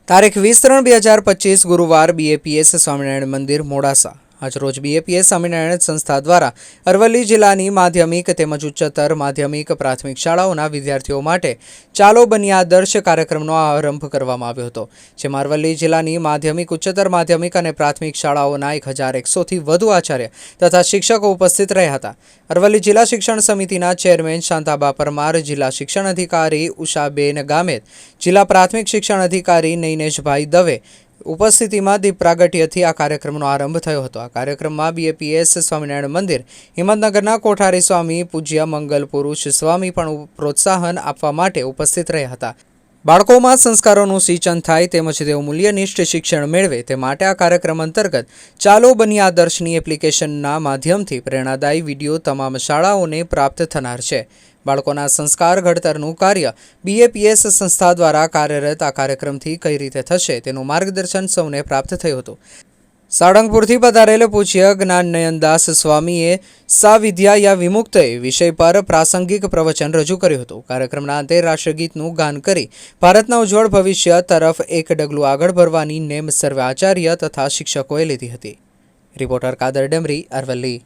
તારીખ 20/3/2025 ગુરુવાર BAPS સ્વામિનારાયણ મંદિર મોડાસા। આજરોજ BAPS સ્વામિનારાયણ સંસ્થા દ્વારા અરવલ્લી જિલ્લાની માધ્યમિક તેમજ ઉચ્ચતર માધ્યમિક પ્રાથમિક શાળાઓના વિદ્યાર્થીઓ માટે ચાલો બનીએ આદર્શ કાર્યક્રમનો આરંભ કરવામાં આવ્યો હતો, જેમાં અરવલ્લી જિલ્લાની માધ્યમિક, ઉચ્ચતર માધ્યમિક અને પ્રાથમિક શાળાઓના 1100થી વધુ આચાર્ય તથા શિક્ષકો ઉપસ્થિત રહ્યા હતા। અરવલ્લી જિલ્લા શિક્ષણ સમિતિના ચેરમેન શાંતાબા પરમાર, જિલ્લા શિક્ષણ અધિકારી ઉષાબેન ગામેત, જિલ્લા પ્રાથમિક શિક્ષણ અધિકારી નૈનેશભાઈ દવે ઉપસ્થિતિમાં દીપ પ્રાગટ્યથી આ કાર્યક્રમનો આરંભ થયો હતો। આ કાર્યક્રમમાં BAPS સ્વામિનારાયણ મંદિર હિંમતનગરના કોઠારી સ્વામી પૂજ્ય મંગલ પુરુષ સ્વામી પણ પ્રોત્સાહન આપવા માટે ઉપસ્થિત રહ્યા હતા। બાળકોમાં સંસ્કારોનું સિંચન થાય તેમજ તેઓ મૂલ્યનિષ્ઠ શિક્ષણ મેળવે તે માટે આ કાર્યક્રમ અંતર્ગત ચાલો બનીએ આદર્શની એપ્લિકેશનના માધ્યમથી પ્રેરણાદાયી વિડીયો તમામ શાળાઓને પ્રાપ્ત થનાર છે। બાળકોના સંસ્કાર ઘડતરનું કાર્ય BAPS સંસ્થા દ્વારા કાર્યરત આ કાર્યક્રમથી કઈ રીતે થશે તેનું માર્ગદર્શન સૌને પ્રાપ્ત થયું હતું। સાળંગપુરથી પધારેલ પૂજ્ય જ્ઞાનનયનદાસ સ્વામીએ સા વિદ્યા યા વિમુક્તય વિષય પર પ્રાસંગિક પ્રવચન રજૂ કર્યું હતું। કાર્યક્રમના અંતે રાષ્ટ્રગીતનું ગાન કરી ભારતના ઉજ્જવળ ભવિષ્ય તરફ એક ડગલું આગળ ભરવાની નેમ સર્વે આચાર્ય તથા શિક્ષકોએ લીધી હતી। રિપોર્ટર કાદર ડમરી, અરવલ્લી।